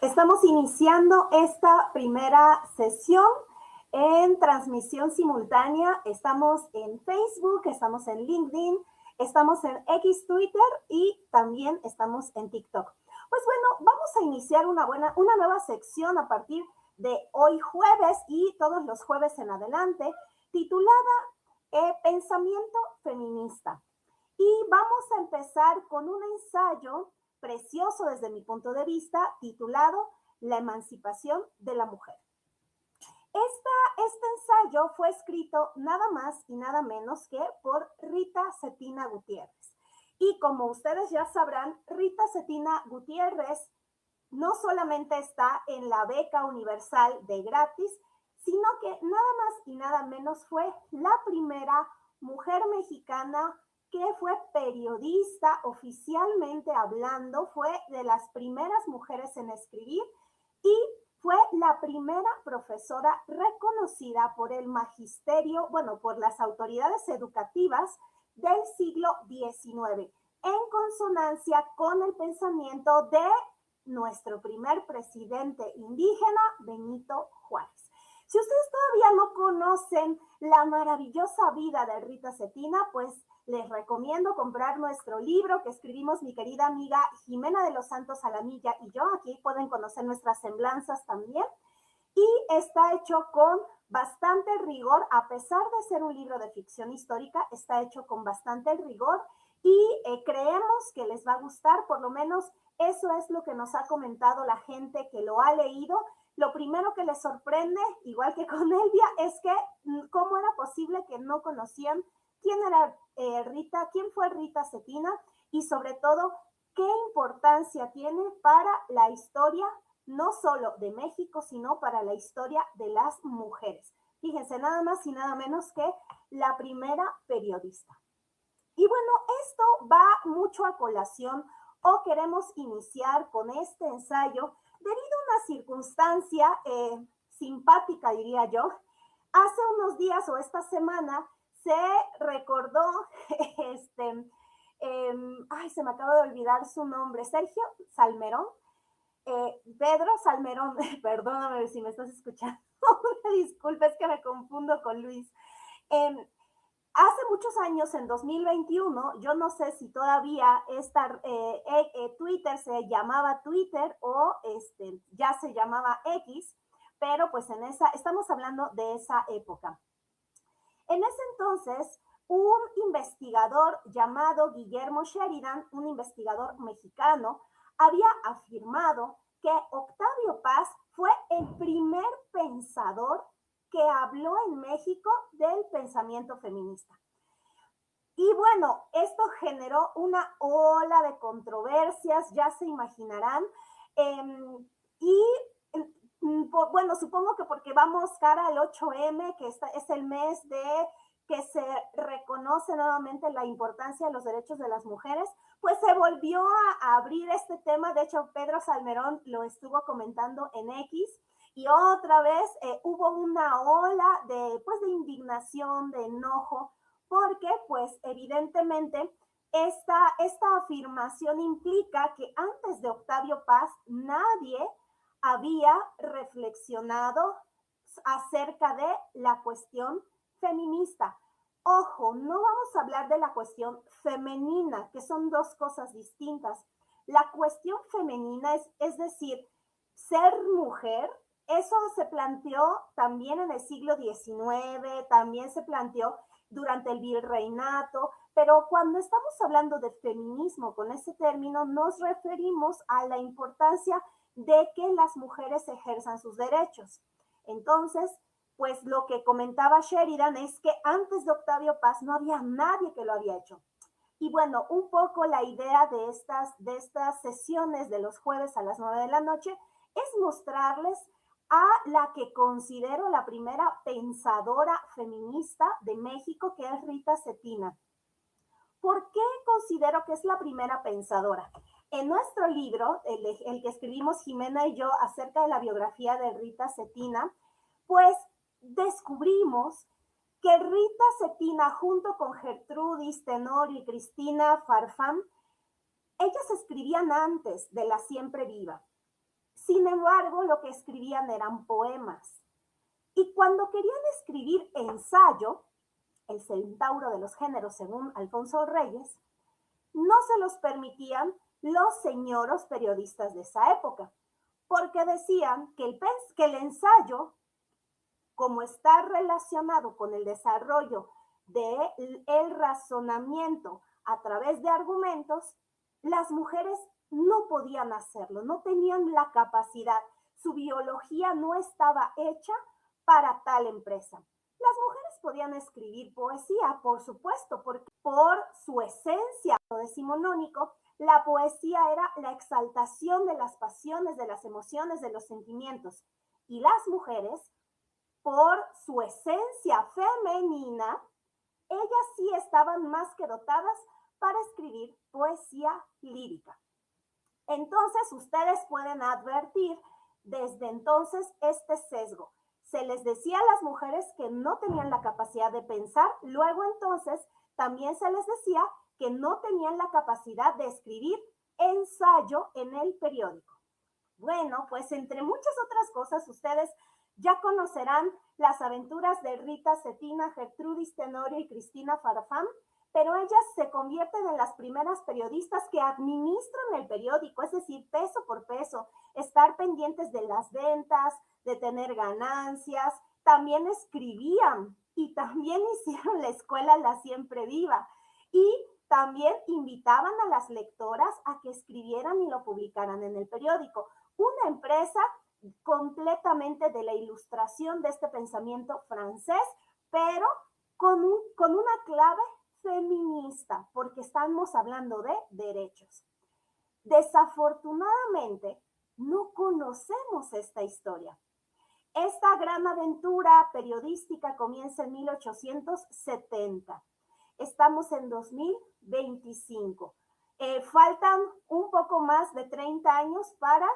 Estamos iniciando esta primera sesión en transmisión simultánea. Estamos en Facebook, estamos en LinkedIn, estamos en X Twitter y también estamos en TikTok. Pues bueno, vamos a iniciar una nueva sección a partir de hoy jueves y todos los jueves en adelante, titulada Pensamiento Feminista. Y vamos a empezar con un ensayo precioso desde mi punto de vista, titulado La emancipación de la mujer. Este ensayo fue escrito nada más y nada menos que por Rita Cetina Gutiérrez. Y como ustedes ya sabrán, Rita Cetina Gutiérrez no solamente está en la beca universal de gratis, sino que nada más y nada menos fue la primera mujer mexicana que fue periodista oficialmente hablando, fue de las primeras mujeres en escribir y fue la primera profesora reconocida por el magisterio, por las autoridades educativas del siglo XIX, en consonancia con el pensamiento de nuestro primer presidente indígena, Benito Juárez. Si ustedes todavía no conocen la maravillosa vida de Rita Cetina, pues les recomiendo comprar nuestro libro que escribimos mi querida amiga Jimena de los Santos Alamilla y yo. Aquí pueden conocer nuestras semblanzas también. Y está hecho con bastante rigor, a pesar de ser un libro de ficción histórica, está hecho con bastante rigor y creemos que les va a gustar, por lo menos eso es lo que nos ha comentado la gente que lo ha leído. Lo primero que les sorprende, igual que con Elvia, es que cómo era posible que no conocían quién era Rita, quién fue Rita Cetina y sobre todo qué importancia tiene para la historia no solo de México, sino para la historia de las mujeres. Fíjense, nada más y nada menos que la primera periodista. Y bueno, esto va mucho a colación o queremos iniciar con este ensayo debido a una circunstancia simpática, diría yo. Hace unos días o esta semana se recordó, se me acaba de olvidar su nombre, Sergio Salmerón, Pedro Salmerón, perdóname si me estás escuchando, disculpa, es que me confundo con Luis. Hace muchos años, en 2021, yo no sé si todavía Twitter se llamaba Twitter o ya se llamaba X, pero pues estamos hablando de esa época. En ese entonces, un investigador llamado Guillermo Sheridan, un investigador mexicano, había afirmado que Octavio Paz fue el primer pensador que habló en México del pensamiento feminista. Y bueno, esto generó una ola de controversias, ya se imaginarán, bueno, supongo que porque vamos cara al 8M, que es el mes de que se reconoce nuevamente la importancia de los derechos de las mujeres, pues se volvió a abrir este tema. De hecho, Pedro Salmerón lo estuvo comentando en X, y otra vez hubo una ola de indignación, de enojo, porque pues evidentemente esta afirmación implica que antes de Octavio Paz nadie había reflexionado acerca de la cuestión feminista. Ojo, no vamos a hablar de la cuestión femenina, que son dos cosas distintas. La cuestión femenina es decir, ser mujer. Eso se planteó también en el siglo XIX, también se planteó durante el virreinato, pero cuando estamos hablando de feminismo con ese término, nos referimos a la importancia de que las mujeres ejerzan sus derechos. Entonces, pues lo que comentaba Sheridan es que antes de Octavio Paz no había nadie que lo había hecho. Y bueno, un poco la idea de estas sesiones de los jueves a las 9 de la noche es mostrarles a la que considero la primera pensadora feminista de México, que es Rita Cetina. ¿Por qué considero que es la primera pensadora? En nuestro libro, el que escribimos Jimena y yo acerca de la biografía de Rita Cetina, pues descubrimos que Rita Cetina, junto con Gertrudis Tenorio y Cristina Farfán, ellas escribían antes de La Siempre Viva. Sin embargo, lo que escribían eran poemas. Y cuando querían escribir ensayo, el centauro de los géneros según Alfonso Reyes, no se los permitían los señoros periodistas de esa época, porque decían que el ensayo, como está relacionado con el desarrollo del razonamiento a través de argumentos, las mujeres no podían hacerlo, no tenían la capacidad, su biología no estaba hecha para tal empresa. Las mujeres podían escribir poesía, por supuesto, porque por su esencia decimonónico, la poesía era la exaltación de las pasiones, de las emociones, de los sentimientos. Y las mujeres, por su esencia femenina, ellas sí estaban más que dotadas para escribir poesía lírica. Entonces, ustedes pueden advertir desde entonces este sesgo. Se les decía a las mujeres que no tenían la capacidad de pensar, luego entonces también se les decía que no tenían la capacidad de escribir ensayo en el periódico. Bueno, pues entre muchas otras cosas, ustedes ya conocerán las aventuras de Rita Cetina, Gertrudis Tenorio y Cristina Farfán, pero ellas se convierten en las primeras periodistas que administran el periódico, es decir, peso por peso, estar pendientes de las ventas, de tener ganancias, también escribían y también hicieron la escuela La Siempre Viva y también invitaban a las lectoras a que escribieran y lo publicaran en el periódico. Una empresa completamente de la ilustración de este pensamiento francés, pero con una clave feminista, porque estamos hablando de derechos. Desafortunadamente, no conocemos esta historia. Esta gran aventura periodística comienza en 1870. Estamos en 2025. Faltan un poco más de 30 años para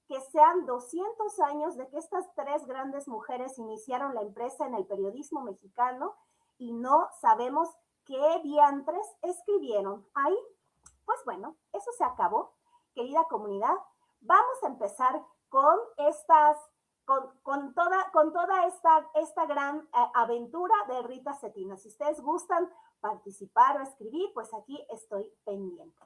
que sean 200 años de que estas tres grandes mujeres iniciaron la empresa en el periodismo mexicano y no sabemos qué diantres escribieron ahí. Pues bueno, eso se acabó, querida comunidad. Vamos a empezar con toda esta gran aventura de Rita Cetina. Si ustedes gustan participar o escribir, pues aquí estoy pendiente.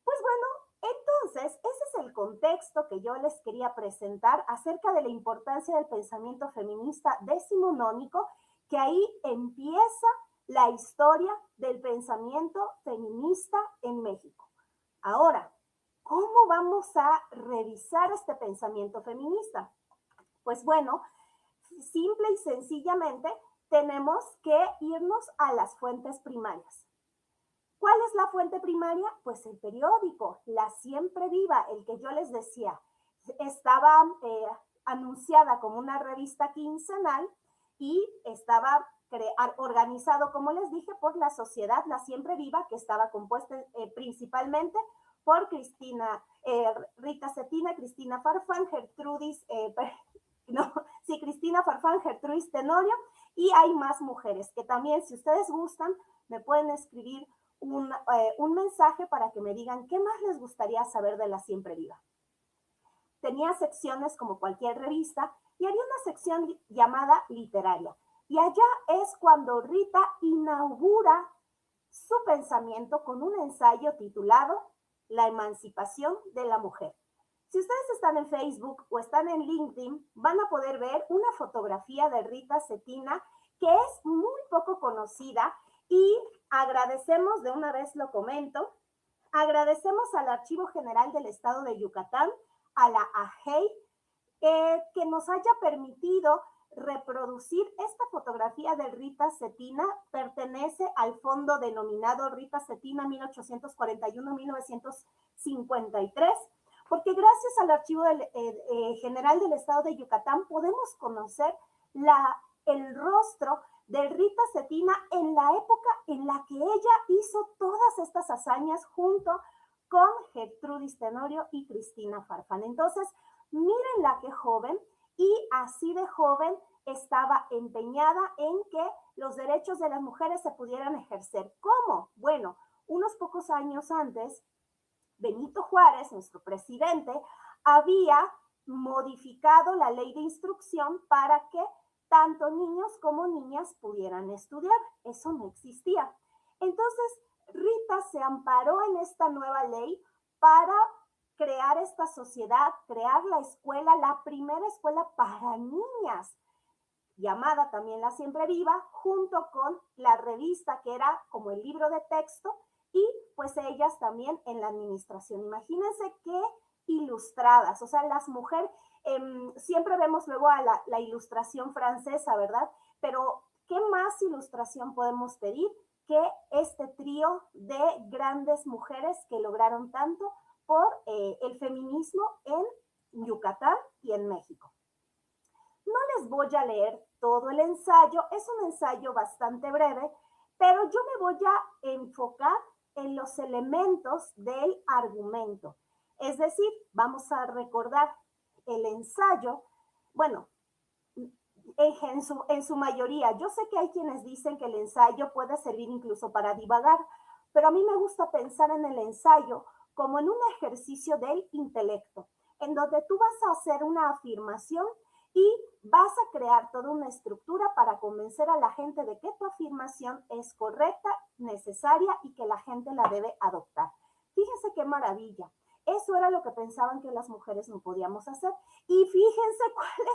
Pues bueno, entonces, ese es el contexto que yo les quería presentar acerca de la importancia del pensamiento feminista decimonónico, que ahí empieza la historia del pensamiento feminista en México. Ahora, ¿cómo vamos a revisar este pensamiento feminista? Pues bueno, simple y sencillamente tenemos que irnos a las fuentes primarias. ¿Cuál es la fuente primaria? Pues el periódico, La Siempre Viva, el que yo les decía. Estaba anunciada como una revista quincenal y estaba organizado, como les dije, por la sociedad La Siempre Viva, que estaba compuesta principalmente por Rita Cetina, Cristina Farfán, Cristina Farfán, Gertrudis Tenorio, y hay más mujeres que también, si ustedes gustan, me pueden escribir un mensaje para que me digan qué más les gustaría saber de La Siempre Viva. Tenía secciones como cualquier revista y había una sección llamada literaria. Y allá es cuando Rita inaugura su pensamiento con un ensayo titulado La emancipación de la mujer. Si ustedes están en Facebook o están en LinkedIn, van a poder ver una fotografía de Rita Cetina que es muy poco conocida y agradecemos, de una vez lo comento, agradecemos al Archivo General del Estado de Yucatán, a la AGEI, que nos haya permitido reproducir esta fotografía de Rita Cetina. Pertenece al fondo denominado Rita Cetina 1841-1953, porque gracias al Archivo General del Estado de Yucatán podemos conocer el rostro de Rita Cetina en la época en la que ella hizo todas estas hazañas junto con Gertrudis Tenorio y Cristina Farfán. Entonces, mírenla qué joven, y así de joven estaba empeñada en que los derechos de las mujeres se pudieran ejercer. ¿Cómo? Bueno, unos pocos años antes, Benito Juárez, nuestro presidente, había modificado la ley de instrucción para que tanto niños como niñas pudieran estudiar. Eso no existía. Entonces, Rita se amparó en esta nueva ley para crear esta sociedad, crear la escuela, la primera escuela para niñas, llamada también La Siempre Viva, junto con la revista que era como el libro de texto y pues ellas también en la administración. Imagínense qué ilustradas, o sea, las mujeres, siempre vemos luego a la ilustración francesa, ¿verdad? Pero ¿qué más ilustración podemos pedir que este trío de grandes mujeres que lograron tanto por el feminismo en Yucatán y en México? No les voy a leer todo el ensayo, es un ensayo bastante breve, pero yo me voy a enfocar en los elementos del argumento. Es decir, vamos a recordar el ensayo, bueno, en su mayoría. Yo sé que hay quienes dicen que el ensayo puede servir incluso para divagar, pero a mí me gusta pensar en el ensayo como en un ejercicio del intelecto, en donde tú vas a hacer una afirmación y vas a crear toda una estructura para convencer a la gente de que tu afirmación es correcta, necesaria y que la gente la debe adoptar. Fíjense qué maravilla. Eso era lo que pensaban que las mujeres no podíamos hacer. Y fíjense cuál es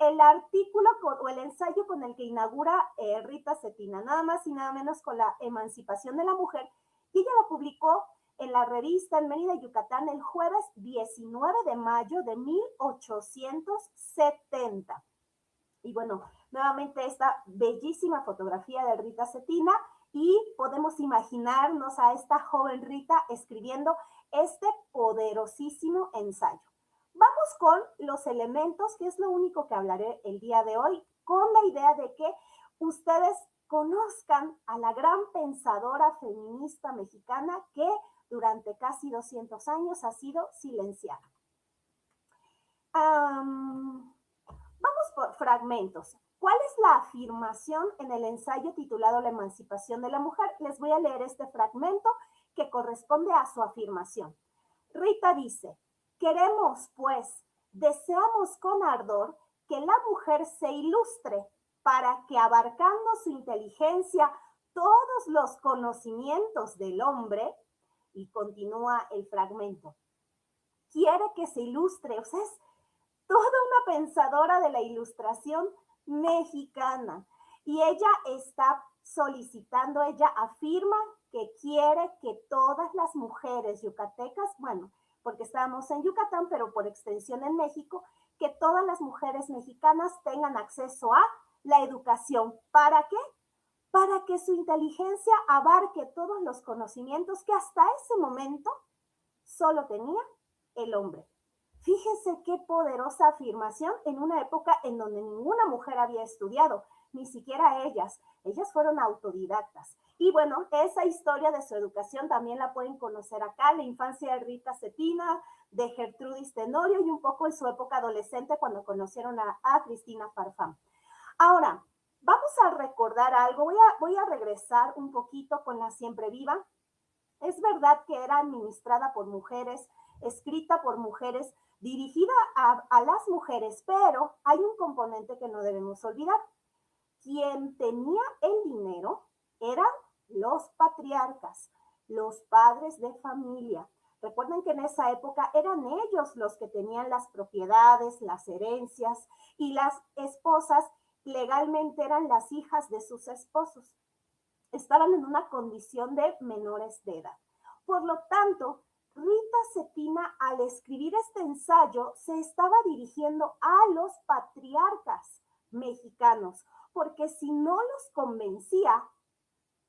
el artículo o el ensayo con el que inaugura Rita Cetina, nada más y nada menos con la emancipación de la mujer. Y ella lo publicó en la revista en Mérida, Yucatán, el jueves 19 de mayo de 1870. Y bueno, nuevamente esta bellísima fotografía de Rita Cetina y podemos imaginarnos a esta joven Rita escribiendo este poderosísimo ensayo. Vamos con los elementos, que es lo único que hablaré el día de hoy, con la idea de que ustedes conozcan a la gran pensadora feminista mexicana que durante casi 200 años ha sido silenciada. Vamos por fragmentos. ¿Cuál es la afirmación en el ensayo titulado La emancipación de la mujer? Les voy a leer este fragmento que corresponde a su afirmación. Rita dice, queremos, pues, deseamos con ardor que la mujer se ilustre para que abarcando su inteligencia todos los conocimientos del hombre, y continúa el fragmento, quiere que se ilustre, o sea, es toda una pensadora de la ilustración mexicana. Y ella está solicitando, ella afirma que quiere que todas las mujeres yucatecas, bueno, porque estamos en Yucatán, pero por extensión en México, que todas las mujeres mexicanas tengan acceso a la educación. ¿Para qué? Para que su inteligencia abarque todos los conocimientos que hasta ese momento solo tenía el hombre. Fíjense qué poderosa afirmación en una época en donde ninguna mujer había estudiado, ni siquiera ellas. Ellas fueron autodidactas. Y bueno, esa historia de su educación también la pueden conocer acá, la infancia de Rita Cetina, de Gertrudis Tenorio y un poco en su época adolescente cuando conocieron a Cristina Farfán. Ahora, vamos a recordar algo, voy a regresar un poquito con La Siempre Viva. Es verdad que era administrada por mujeres, escrita por mujeres, dirigida a las mujeres, pero hay un componente que no debemos olvidar. Quien tenía el dinero eran los patriarcas, los padres de familia. Recuerden que en esa época eran ellos los que tenían las propiedades, las herencias, y las esposas legalmente eran las hijas de sus esposos. Estaban en una condición de menores de edad. Por lo tanto, Rita Cetina, al escribir este ensayo, se estaba dirigiendo a los patriarcas mexicanos, porque si no los convencía,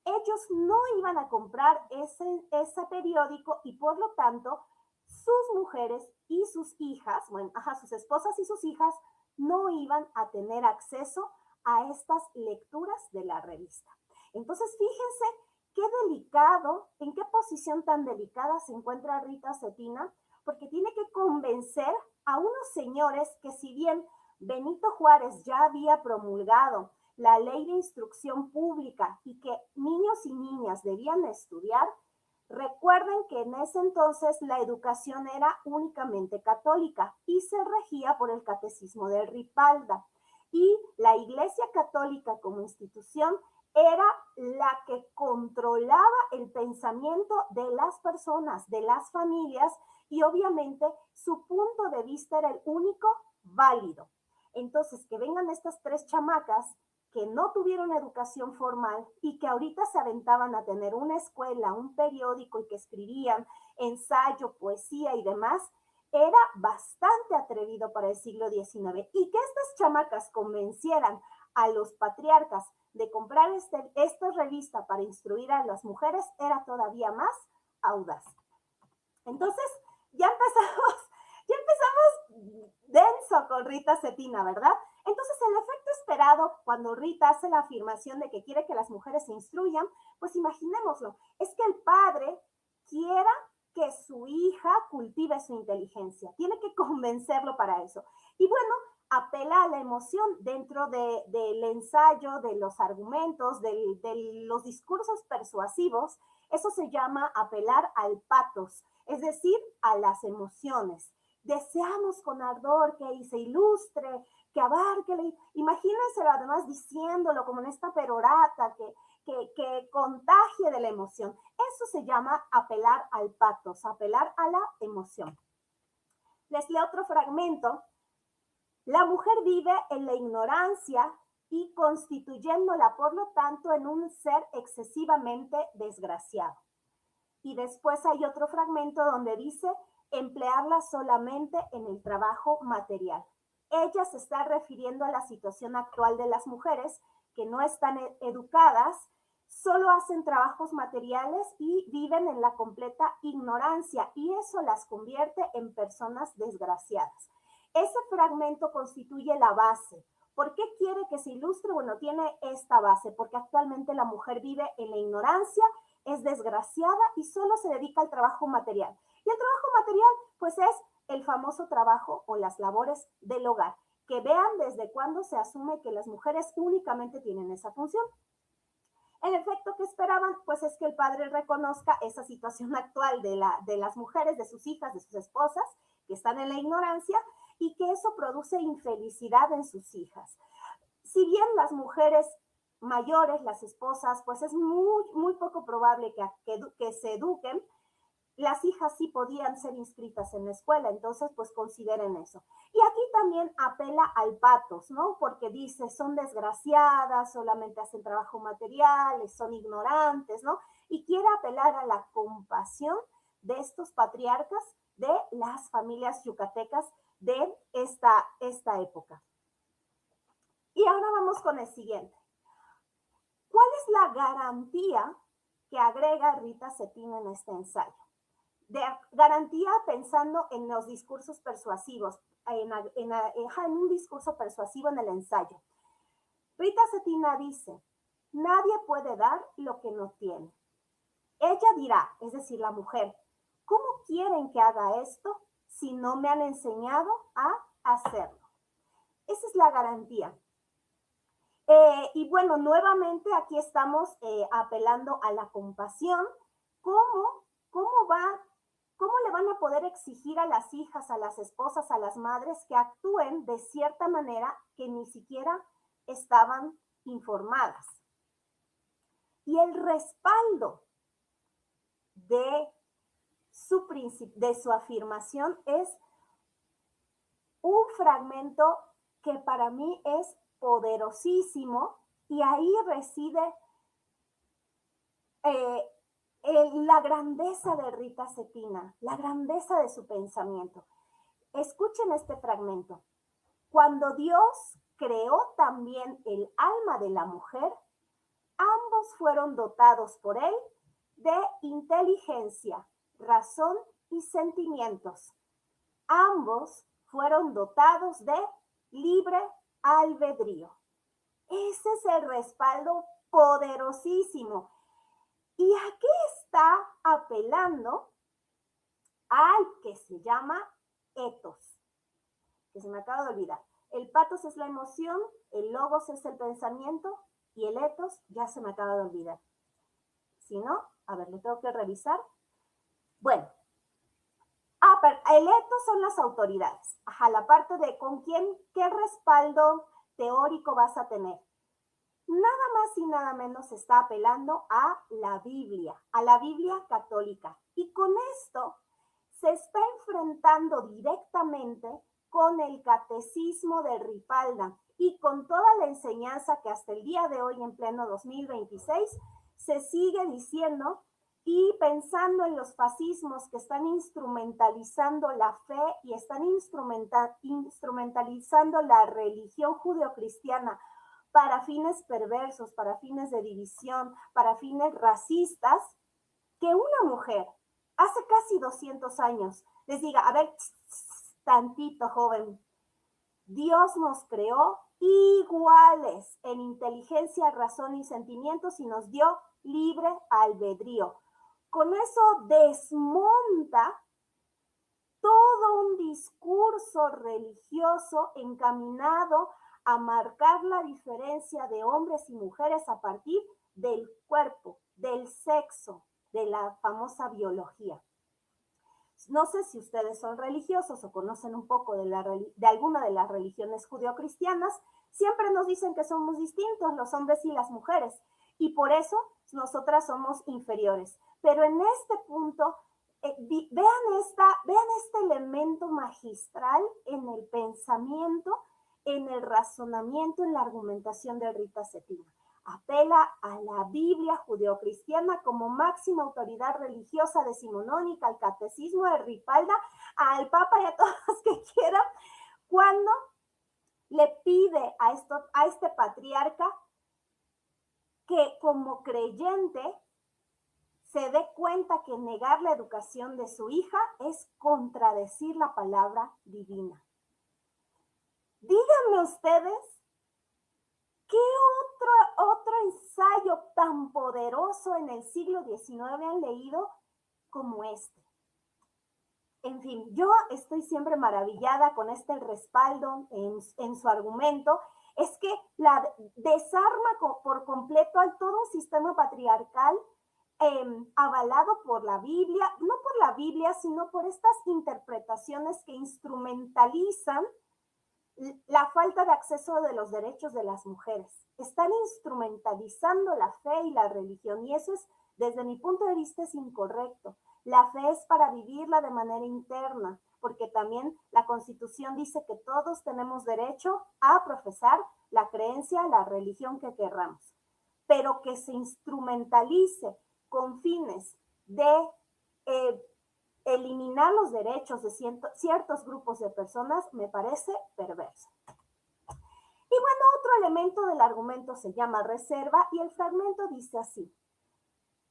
ellos no iban a comprar ese periódico y por lo tanto sus mujeres y sus hijas, bueno, sus esposas y sus hijas no iban a tener acceso a estas lecturas de la revista. Entonces, fíjense qué delicado, en qué posición tan delicada se encuentra Rita Cetina, porque tiene que convencer a unos señores que si bien Benito Juárez ya había promulgado la ley de instrucción pública y que niños y niñas debían estudiar, Recuerden que en ese entonces la educación era únicamente católica y se regía por el catecismo de Ripalda. Y la Iglesia Católica como institución era la que controlaba el pensamiento de las personas, de las familias, y obviamente su punto de vista era el único válido. Entonces, que vengan estas tres chamacas que no tuvieron educación formal y que ahorita se aventaban a tener una escuela, un periódico y que escribían ensayo, poesía y demás, era bastante atrevido para el siglo XIX. Y que estas chamacas convencieran a los patriarcas de comprar esta revista para instruir a las mujeres era todavía más audaz. Entonces, ya empezamos denso con Rita Cetina, ¿verdad? Entonces, el efecto esperado cuando Rita hace la afirmación de que quiere que las mujeres se instruyan, pues imaginémoslo, es que el padre quiera que su hija cultive su inteligencia, tiene que convencerlo para eso. Y bueno, apela a la emoción dentro del ensayo, de los argumentos, de los discursos persuasivos. Eso se llama apelar al patos, es decir, a las emociones. Deseamos con ardor que se ilustre, que abarque, imagínense además diciéndolo como en esta perorata, que contagie de la emoción. Eso se llama apelar al patos, apelar a la emoción. Les leo otro fragmento. La mujer vive en la ignorancia y constituyéndola, por lo tanto, en un ser excesivamente desgraciado. Y después hay otro fragmento donde dice emplearla solamente en el trabajo material. Ella se está refiriendo a la situación actual de las mujeres que no están educadas, solo hacen trabajos materiales y viven en la completa ignorancia, y eso las convierte en personas desgraciadas. Ese fragmento constituye la base. ¿Por qué quiere que se ilustre? Bueno, tiene esta base, porque actualmente la mujer vive en la ignorancia, es desgraciada y solo se dedica al trabajo material. Y el trabajo material, pues es el famoso trabajo o las labores del hogar, que vean desde cuándo se asume que las mujeres únicamente tienen esa función. El efecto que esperaban, pues es que el padre reconozca esa situación actual de las mujeres, de sus hijas, de sus esposas, que están en la ignorancia, y que eso produce infelicidad en sus hijas. Si bien las mujeres mayores, las esposas, pues es muy poco probable que se eduquen, las hijas sí podían ser inscritas en la escuela, entonces pues consideren eso. Y aquí también apela al patos, ¿no? Porque dice, son desgraciadas, solamente hacen trabajo material, son ignorantes, ¿no? Y quiere apelar a la compasión de estos patriarcas de las familias yucatecas de esta época. Y ahora vamos con el siguiente. ¿Cuál es la garantía que agrega Rita Cetina en este ensayo? De garantía pensando en los discursos persuasivos, en un discurso persuasivo en el ensayo. Rita Cetina dice, nadie puede dar lo que no tiene. Ella dirá, es decir, la mujer, ¿cómo quieren que haga esto si no me han enseñado a hacerlo? Esa es la garantía. Y bueno, nuevamente aquí estamos apelando a la compasión. ¿Cómo le van a poder exigir a las hijas, a las esposas, a las madres que actúen de cierta manera que ni siquiera estaban informadas? Y el respaldo de su afirmación es un fragmento que para mí es poderosísimo, y ahí reside la grandeza de Rita Cetina, la grandeza de su pensamiento. Escuchen este fragmento. Cuando Dios creó también el alma de la mujer, ambos fueron dotados por él de inteligencia, razón y sentimientos. Ambos fueron dotados de libre albedrío. Ese es el respaldo poderosísimo. ¿Y a qué está apelando? Al que se llama etos, que se me acaba de olvidar. El patos es la emoción, el logos es el pensamiento y el etos ya se me acaba de olvidar. Si no, a ver, lo tengo que revisar. Bueno, pero el etos son las autoridades. Ajá, la parte de con quién, qué respaldo teórico vas a tener. Nada más y nada menos está apelando a la Biblia católica. Y con esto se está enfrentando directamente con el catecismo de Ripalda y con toda la enseñanza que hasta el día de hoy, en pleno 2026, se sigue diciendo y pensando en los fascismos que están instrumentalizando la fe y están instrumentalizando la religión judeocristiana para fines perversos, para fines de división, para fines racistas, que una mujer hace casi 200 años les diga, a ver, tantito joven, Dios nos creó iguales en inteligencia, razón y sentimientos y nos dio libre albedrío. Con eso desmonta todo un discurso religioso encaminado a marcar la diferencia de hombres y mujeres a partir del cuerpo, del sexo, de la famosa biología. No sé si ustedes son religiosos o conocen un poco de alguna de las religiones judeocristianas, siempre nos dicen que somos distintos los hombres y las mujeres y por eso nosotras somos inferiores. Pero en este punto, vean este elemento magistral en el pensamiento, en el razonamiento, en la argumentación de Rita Cetina. Apela a la Biblia judeocristiana como máxima autoridad religiosa decimonónica, al catecismo de Ripalda, al Papa y a todos los que quieran, cuando le pide a este patriarca que como creyente se dé cuenta que negar la educación de su hija es contradecir la palabra divina. Díganme ustedes, ¿qué otro ensayo tan poderoso en el siglo XIX han leído como este? En fin, yo estoy siempre maravillada con este respaldo en su argumento. Es que la desarma por completo a todo un sistema patriarcal avalado por la Biblia, no por la Biblia, sino por estas interpretaciones que instrumentalizan la falta de acceso de los derechos de las mujeres. Están instrumentalizando la fe y la religión y eso es, desde mi punto de vista, es incorrecto. La fe es para vivirla de manera interna, porque también la Constitución dice que todos tenemos derecho a profesar la creencia, la religión que querramos, pero que se instrumentalice con fines de eliminar los derechos de ciertos grupos de personas me parece perverso. Y bueno, otro elemento del argumento se llama reserva y el fragmento dice así: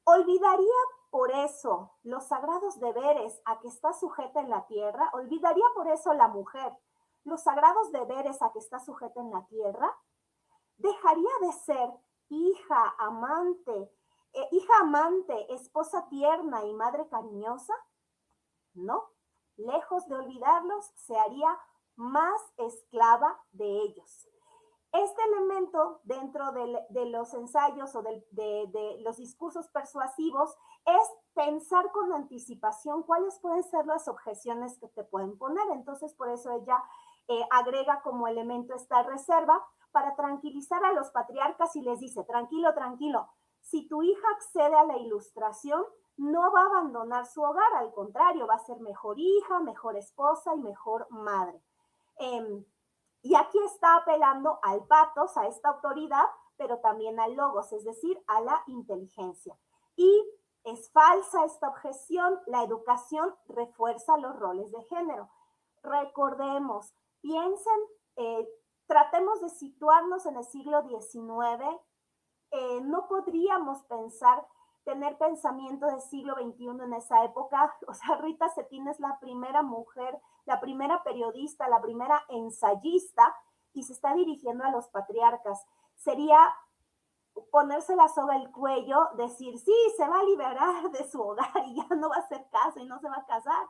¿olvidaría por eso los sagrados deberes a que está sujeta en la tierra? ¿Olvidaría por eso la mujer los sagrados deberes a que está sujeta en la tierra? ¿Dejaría de ser hija amante, esposa tierna y madre cariñosa? No, lejos de olvidarlos, se haría más esclava de ellos. Este elemento dentro de los ensayos o de los discursos persuasivos es pensar con anticipación cuáles pueden ser las objeciones que te pueden poner. Entonces, por eso ella agrega como elemento esta reserva para tranquilizar a los patriarcas y les dice, tranquilo, tranquilo, si tu hija accede a la ilustración, no va a abandonar su hogar, al contrario, va a ser mejor hija, mejor esposa y mejor madre. Y aquí está apelando al patos, a esta autoridad, pero también al logos, es decir, a la inteligencia. Y es falsa esta objeción, la educación refuerza los roles de género. Recordemos, piensen, tratemos de situarnos en el siglo XIX, no podríamos tener pensamiento del siglo XXI en esa época. O sea, Rita Cetina es la primera mujer, la primera periodista, la primera ensayista y se está dirigiendo a los patriarcas. Sería ponerse la soga al cuello, decir, sí, se va a liberar de su hogar y ya no va a hacer caso y no se va a casar,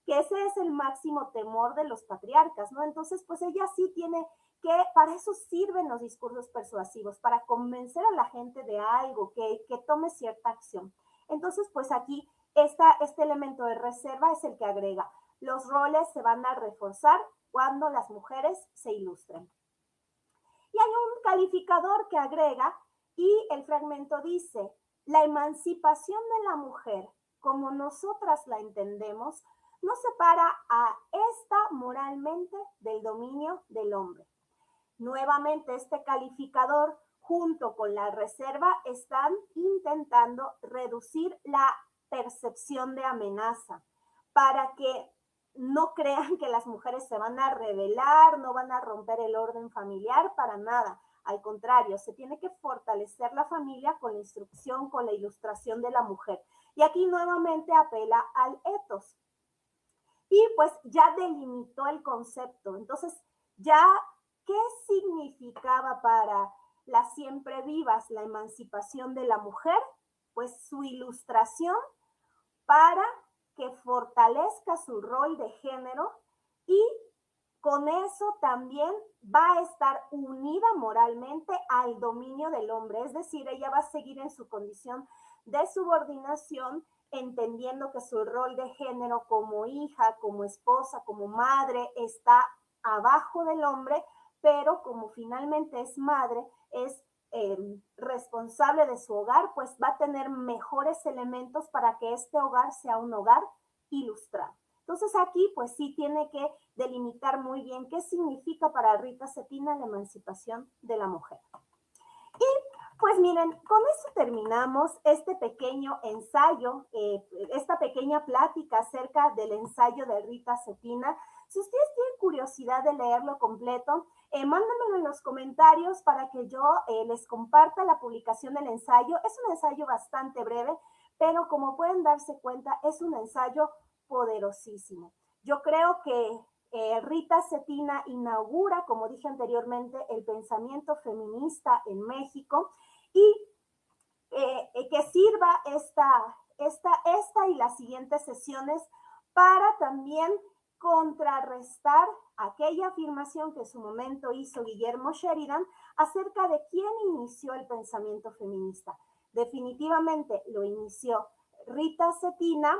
que ese es el máximo temor de los patriarcas, ¿no? Entonces, pues ella sí tiene que, para eso sirven los discursos persuasivos, para convencer a la gente de algo, que tome cierta acción. Entonces, pues aquí Este elemento de reserva es el que agrega: los roles se van a reforzar cuando las mujeres se ilustren. Y hay un calificador que agrega, y el fragmento dice: la emancipación de la mujer, como nosotras la entendemos, no separa a esta moralmente del dominio del hombre. Nuevamente, este calificador junto con la reserva están intentando reducir la percepción de amenaza para que no crean que las mujeres se van a rebelar, no van a romper el orden familiar, para nada. Al contrario, se tiene que fortalecer la familia con la instrucción, con la ilustración de la mujer. Y aquí nuevamente apela al ethos. Y pues ya delimitó el concepto. Entonces, ya, ¿qué significaba para las siempre vivas la emancipación de la mujer? Pues su ilustración para que fortalezca su rol de género, y con eso también va a estar unida moralmente al dominio del hombre. Es decir, ella va a seguir en su condición de subordinación, entendiendo que su rol de género como hija, como esposa, como madre está abajo del hombre, pero como finalmente es madre, es responsable de su hogar, pues va a tener mejores elementos para que este hogar sea un hogar ilustrado. Entonces aquí pues sí tiene que delimitar muy bien qué significa para Rita Cetina la emancipación de la mujer. Y pues miren, con eso terminamos este pequeño ensayo, esta pequeña plática acerca del ensayo de Rita Cetina. Si ustedes tienen curiosidad de leerlo completo, mándenmelo en los comentarios para que yo les comparta la publicación del ensayo. Es un ensayo bastante breve, pero como pueden darse cuenta, es un ensayo poderosísimo. Yo creo que Rita Cetina inaugura, como dije anteriormente, el pensamiento feminista en México, y que sirva esta y las siguientes sesiones para también contrarrestar aquella afirmación que en su momento hizo Guillermo Sheridan acerca de quién inició el pensamiento feminista. Definitivamente lo inició Rita Cetina,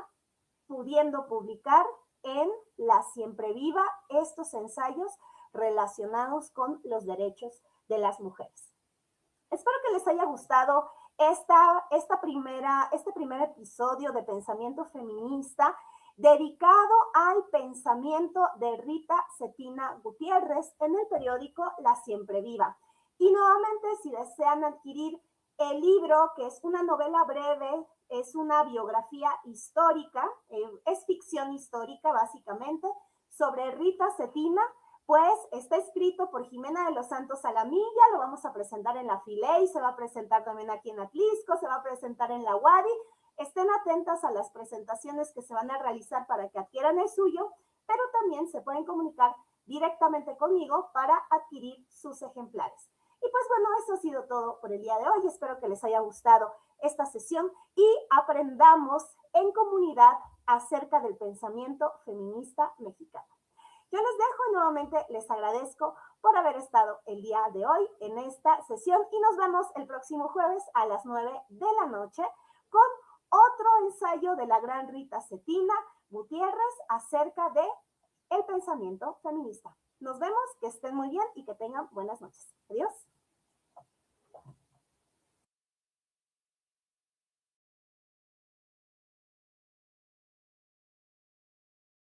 pudiendo publicar en La Siempre Viva estos ensayos relacionados con los derechos de las mujeres. Espero que les haya gustado este primer episodio de Pensamiento Feminista, dedicado al pensamiento de Rita Cetina Gutiérrez en el periódico La Siempre Viva. Y nuevamente, si desean adquirir el libro, que es una novela breve, es una biografía histórica, es ficción histórica básicamente, sobre Rita Cetina, pues está escrito por Jimena de los Santos Alamilla, lo vamos a presentar en la Filey, se va a presentar también aquí en Atlisco, se va a presentar en la UADY. Estén atentas a las presentaciones que se van a realizar para que adquieran el suyo, pero también se pueden comunicar directamente conmigo para adquirir sus ejemplares. Y pues bueno, eso ha sido todo por el día de hoy. Espero que les haya gustado esta sesión y aprendamos en comunidad acerca del pensamiento feminista mexicano. Yo les dejo y nuevamente les agradezco por haber estado el día de hoy en esta sesión, y nos vemos el próximo jueves a las 9 de la noche con otro ensayo de la gran Rita Cetina Gutiérrez acerca de el pensamiento feminista. Nos vemos, que estén muy bien y que tengan buenas noches. Adiós.